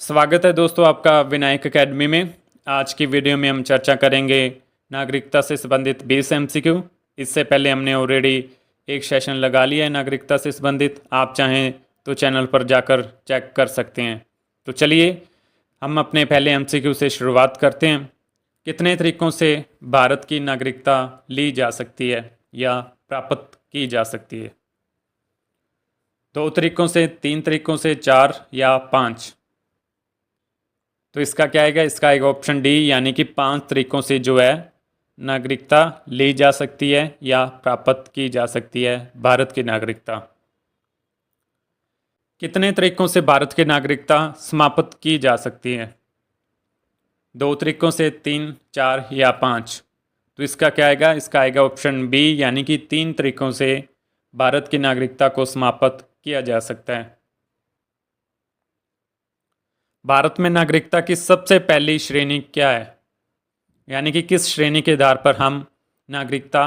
स्वागत है दोस्तों आपका विनायक एकेडमी में। आज की वीडियो में हम चर्चा करेंगे नागरिकता से संबंधित 20 एमसीक्यू। इससे पहले हमने ऑलरेडी एक सेशन लगा लिया है नागरिकता से संबंधित, आप चाहें तो चैनल पर जाकर चेक कर सकते हैं। तो चलिए हम अपने पहले एमसीक्यू से शुरुआत करते हैं। कितने तरीक़ों से भारत की नागरिकता ली जा सकती है या प्राप्त की जा सकती है? 2 तरीक़ों से, 3 तरीक़ों से, 4 या 5? तो इसका क्या आएगा? इसका आएगा ऑप्शन डी, यानी कि 5 तरीक़ों से जो है नागरिकता ली जा सकती है या प्राप्त की जा सकती है भारत की नागरिकता। कितने तरीक़ों से भारत की नागरिकता समाप्त की जा सकती है? 2 तरीक़ों से, 3, 4 या 5? तो इसका क्या आएगा? इसका आएगा ऑप्शन बी, यानी कि 3 तरीक़ों से भारत की नागरिकता को समाप्त किया जा सकता है। भारत में नागरिकता की सबसे पहली श्रेणी क्या है? यानी कि किस श्रेणी के आधार पर हम नागरिकता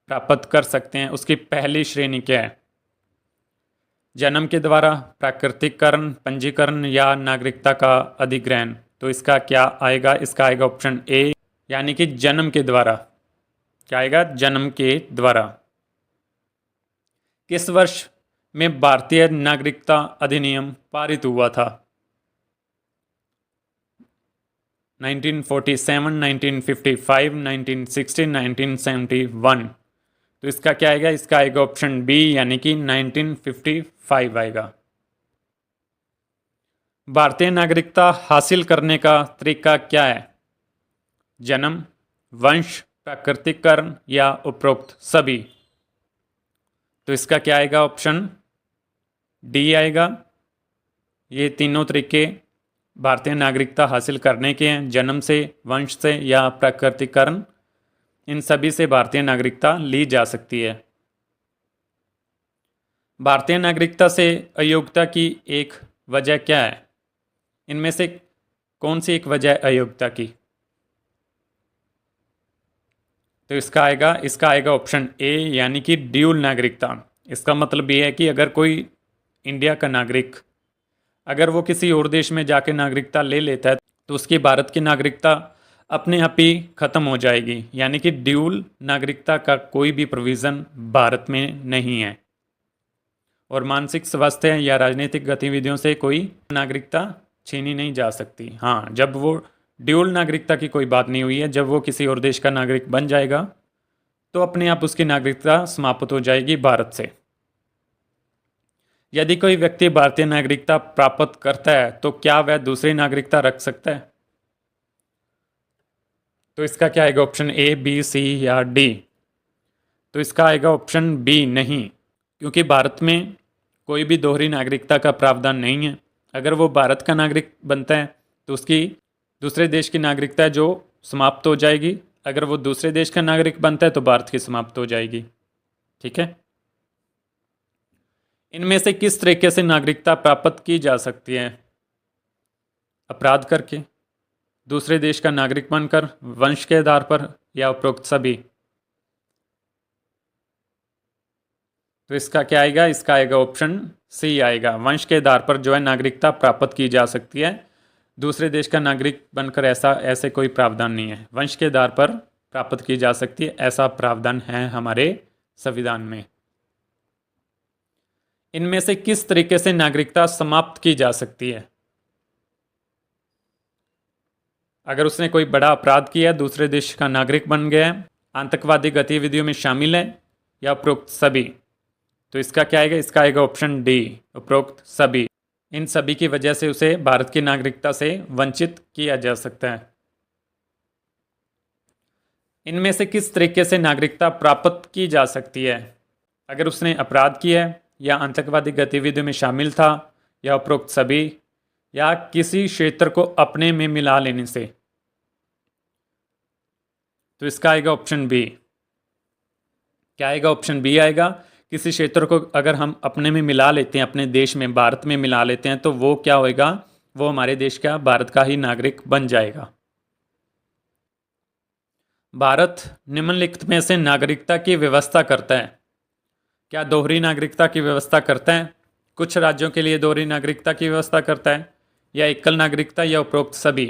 प्राप्त कर सकते हैं, उसकी पहली श्रेणी क्या है? जन्म के द्वारा, प्राकृतिकरण, पंजीकरण या नागरिकता का अधिग्रहण? तो इसका क्या आएगा? इसका आएगा ऑप्शन ए, यानी कि जन्म के द्वारा। क्या आएगा? जन्म के द्वारा। किस वर्ष में भारतीय नागरिकता अधिनियम पारित हुआ था? 1947, 1955, 1960, 1971? तो इसका क्या आएगा? इसका आएगा ऑप्शन बी, यानी कि 1955 आएगा। भारतीय नागरिकता हासिल करने का तरीका क्या है? जन्म, वंश, प्राकृतिकरण या उपरोक्त सभी? तो इसका क्या आएगा? ऑप्शन डी आएगा। ये तीनों तरीके भारतीय नागरिकता हासिल करने के हैं, जन्म से, वंश से या प्राकृतिकरण। इन सभी से भारतीय नागरिकता ली जा सकती है। भारतीय नागरिकता से अयोग्यता की एक वजह क्या है? इनमें से कौन सी एक वजह अयोग्यता की? तो इसका आएगा ऑप्शन ए, यानी कि ड्यूल नागरिकता। इसका मतलब ये है कि अगर कोई इंडिया का नागरिक अगर वो किसी और देश में जाके नागरिकता ले लेता है तो उसकी भारत की नागरिकता अपने आप ही ख़त्म हो जाएगी। यानी कि ड्यूल नागरिकता का कोई भी प्रोविज़न भारत में नहीं है, और मानसिक स्वास्थ्य या राजनीतिक गतिविधियों से कोई नागरिकता छीनी नहीं जा सकती। हाँ, जब वो ड्यूल नागरिकता की कोई बात नहीं हुई है, जब वो किसी और देश का नागरिक बन जाएगा तो अपने आप उसकी नागरिकता समाप्त हो जाएगी भारत से। यदि कोई व्यक्ति भारतीय नागरिकता प्राप्त करता है तो क्या वह दूसरी नागरिकता रख सकता है? तो इसका क्या आएगा? ऑप्शन ए, बी, सी या डी? तो इसका आएगा ऑप्शन बी, नहीं, क्योंकि भारत में कोई भी दोहरी नागरिकता का प्रावधान नहीं है। अगर वो भारत का नागरिक बनता है तो उसकी दूसरे देश की नागरिकता जो समाप्त हो जाएगी। अगर वो दूसरे देश का नागरिक बनता है तो भारत की समाप्त हो जाएगी। ठीक है। इनमें से किस तरीके से नागरिकता प्राप्त की जा सकती है? अपराध करके, दूसरे देश का नागरिक बनकर, वंश के आधार पर या उपरोक्त सभी? तो इसका क्या आएगा? इसका आएगा ऑप्शन सी आएगा। वंश के आधार पर जो है नागरिकता प्राप्त की जा सकती है। दूसरे देश का नागरिक बनकर ऐसे कोई प्रावधान नहीं है। वंश के आधार पर प्राप्त की जा सकती है, ऐसा प्रावधान है हमारे संविधान में। इनमें से किस तरीके से नागरिकता समाप्त की जा सकती है? अगर उसने कोई बड़ा अपराध किया है, दूसरे देश का नागरिक बन गया है, आतंकवादी गतिविधियों में शामिल है या उपरोक्त सभी? तो इसका क्या आएगा? इसका आएगा ऑप्शन डी, उपरोक्त सभी। इन सभी की वजह से उसे भारत की नागरिकता से वंचित किया जा सकता है। इनमें से किस तरीके से नागरिकता प्राप्त की जा सकती है? अगर उसने अपराध किया है या आतंकवादी गतिविधियों में शामिल था या उपरोक्त सभी या किसी क्षेत्र को अपने में मिला लेने से? तो इसका आएगा ऑप्शन बी। क्या आएगा? ऑप्शन बी आएगा। किसी क्षेत्र को अगर हम अपने में मिला लेते हैं, अपने देश में, भारत में मिला लेते हैं, तो वो क्या होएगा? वो हमारे देश का, भारत का ही नागरिक बन जाएगा। भारत निम्नलिखित में से नागरिकता की व्यवस्था करता है? क्या दोहरी नागरिकता की व्यवस्था करता है? कुछ राज्यों के लिए दोहरी नागरिकता की व्यवस्था करता है, या एकल नागरिकता या उपरोक्त सभी।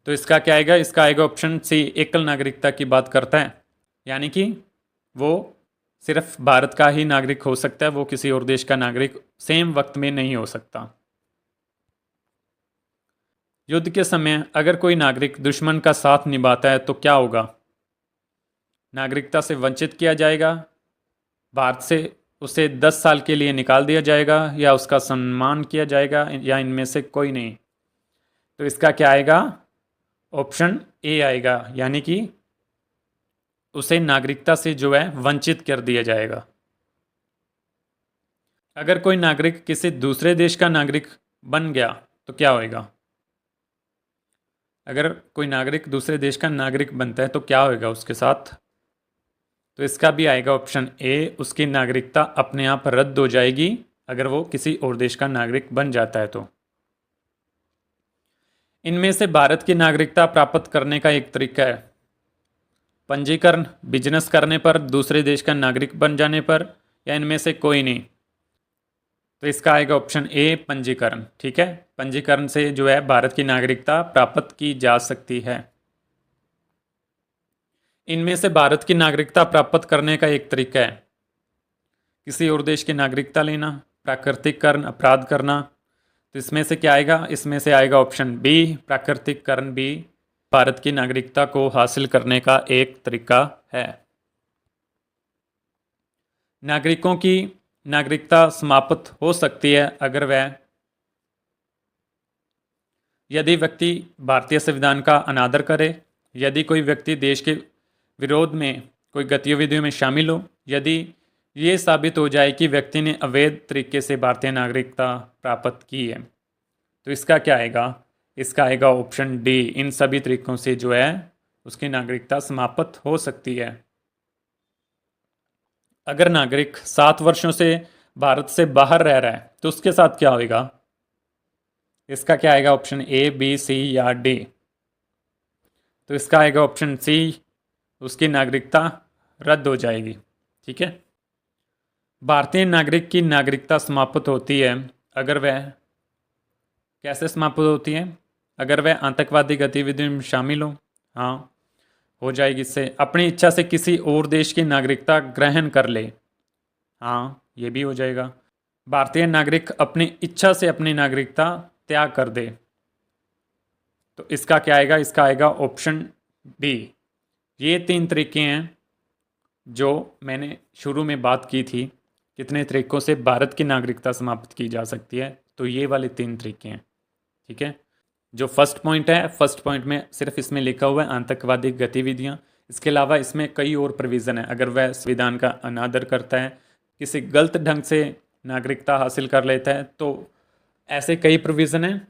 तो इसका क्या आएगा, इसका आएगा ऑप्शन सी, एकल नागरिकता की बात करता है, यानी कि वो सिर्फ भारत का ही नागरिक हो सकता है, वो किसी और देश का नागरिक सेम वक्त में नहीं हो सकता। युद्ध के समय अगर कोई नागरिक दुश्मन का साथ निभाता है तो क्या होगा, नागरिकता से वंचित किया जाएगा, भारत से उसे 10 साल के लिए निकाल दिया जाएगा, या उसका सम्मान किया जाएगा, या इनमें से कोई नहीं। तो इसका क्या आएगा, ऑप्शन ए आएगा, यानी कि उसे नागरिकता से जो है वंचित कर दिया जाएगा। अगर कोई नागरिक किसी दूसरे देश का नागरिक बन गया तो क्या होएगा, अगर कोई नागरिक दूसरे देश का नागरिक बनता है तो क्या होएगा उसके साथ। तो इसका भी आएगा ऑप्शन ए, उसकी नागरिकता अपने आप रद्द हो जाएगी अगर वो किसी और देश का नागरिक बन जाता है तो। इनमें से भारत की नागरिकता प्राप्त करने का एक तरीका है पंजीकरण, बिजनेस करने पर, दूसरे देश का नागरिक बन जाने पर, या इनमें से कोई नहीं। तो इसका आएगा ऑप्शन ए, पंजीकरण। ठीक है, पंजीकरण से जो है भारत की नागरिकता प्राप्त की जा सकती है। इनमें से भारत की नागरिकता प्राप्त करने का एक तरीका है किसी और देश की नागरिकता लेना, प्राकृतिकरण, अपराध करना। तो इसमें से क्या आएगा, इसमें से आएगा ऑप्शन बी, प्राकृतिकरण भी भारत की नागरिकता को हासिल करने का एक तरीका है। नागरिकों की नागरिकता समाप्त हो सकती है अगर वह, यदि व्यक्ति भारतीय संविधान का अनादर करे, यदि कोई व्यक्ति देश के विरोध में कोई गतिविधियों में शामिल हो, यदि ये साबित हो जाए कि व्यक्ति ने अवैध तरीके से भारतीय नागरिकता प्राप्त की है। तो इसका क्या आएगा, इसका आएगा ऑप्शन डी, इन सभी तरीकों से जो है उसकी नागरिकता समाप्त हो सकती है। अगर नागरिक 7 वर्षों से भारत से बाहर रह रहा है तो उसके साथ क्या होगा, इसका क्या आएगा, ऑप्शन ए, बी, सी या डी। तो इसका आएगा ऑप्शन सी, उसकी नागरिकता रद्द हो जाएगी। ठीक है, भारतीय नागरिक की नागरिकता समाप्त होती है अगर वह, कैसे समाप्त होती है, अगर वह आतंकवादी गतिविधियों में शामिल हो, हाँ हो जाएगी इससे, अपनी इच्छा से किसी और देश की नागरिकता ग्रहण कर ले, हाँ ये भी हो जाएगा, भारतीय नागरिक अपनी इच्छा से अपनी नागरिकता त्याग कर दे। तो इसका क्या आएगा, इसका आएगा ऑप्शन डी। ये 3 तरीके हैं जो मैंने शुरू में बात की थी, कितने तरीकों से भारत की नागरिकता समाप्त की जा सकती है, तो ये वाले 3 तरीके हैं। ठीक है, जो फर्स्ट पॉइंट है, फर्स्ट पॉइंट में सिर्फ इसमें लिखा हुआ है आतंकवादी गतिविधियां, इसके अलावा इसमें कई और प्रोविज़न है। अगर वह संविधान का अनादर करता है, किसी गलत ढंग से नागरिकता हासिल कर लेता है, तो ऐसे कई प्रोविज़न हैं।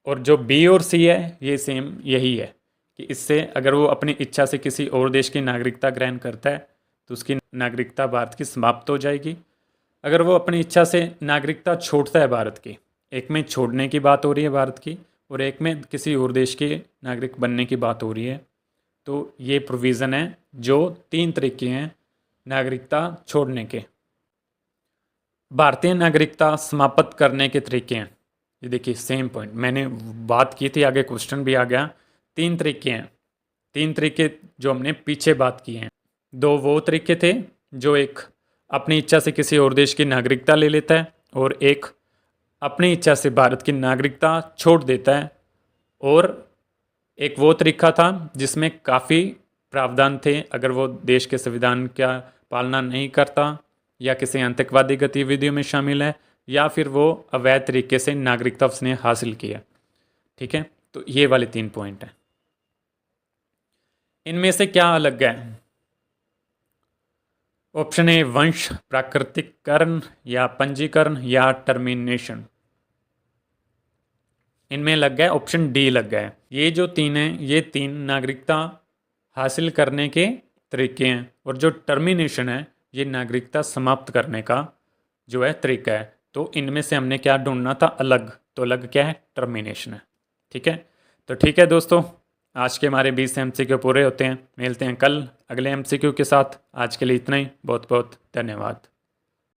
और जो बी और सी है ये सेम यही है कि इससे अगर वो अपनी इच्छा से किसी और देश की नागरिकता ग्रहण करता है तो उसकी नागरिकता भारत की समाप्त हो जाएगी। अगर वो अपनी इच्छा से नागरिकता छोड़ता है भारत की, एक में छोड़ने की बात हो रही है भारत की और एक में किसी और देश के नागरिक बनने की बात हो रही है, तो ये प्रोविज़न है जो 3 तरीके हैं नागरिकता छोड़ने के। भारतीय नागरिकता समाप्त करने के तरीके हैं, ये देखिए सेम पॉइंट मैंने बात की थी, आगे क्वेश्चन भी आ गया। 3 तरीके हैं, 3 तरीके जो हमने पीछे बात की हैं। 2 वो तरीके थे जो एक अपनी इच्छा से किसी और देश की नागरिकता ले लेता है और एक अपनी इच्छा से भारत की नागरिकता छोड़ देता है, और एक वो तरीका था जिसमें काफ़ी प्रावधान थे, अगर वो देश के संविधान का पालना नहीं करता या किसी आतंकवादी गतिविधियों में शामिल है या फिर वो अवैध तरीके से नागरिकता उसने हासिल की है। ठीक है, तो ये वाले 3 पॉइंट हैं। इनमें से क्या अलग है, ऑप्शन ए वंश, प्राकृतिकरण या पंजीकरण या टर्मिनेशन। इनमें लग गया ऑप्शन डी लग गया है। ये जो 3 हैं ये 3 नागरिकता हासिल करने के तरीके हैं, और जो टर्मिनेशन है ये नागरिकता समाप्त करने का जो है तरीका है। तो इनमें से हमने क्या ढूंढना था, अलग, तो अलग क्या है, टर्मिनेशन है। ठीक है, तो ठीक है दोस्तों, आज के हमारे 20 MCQ पूरे होते हैं। मिलते हैं कल अगले MCQ के साथ। आज के लिए इतना ही, बहुत बहुत धन्यवाद।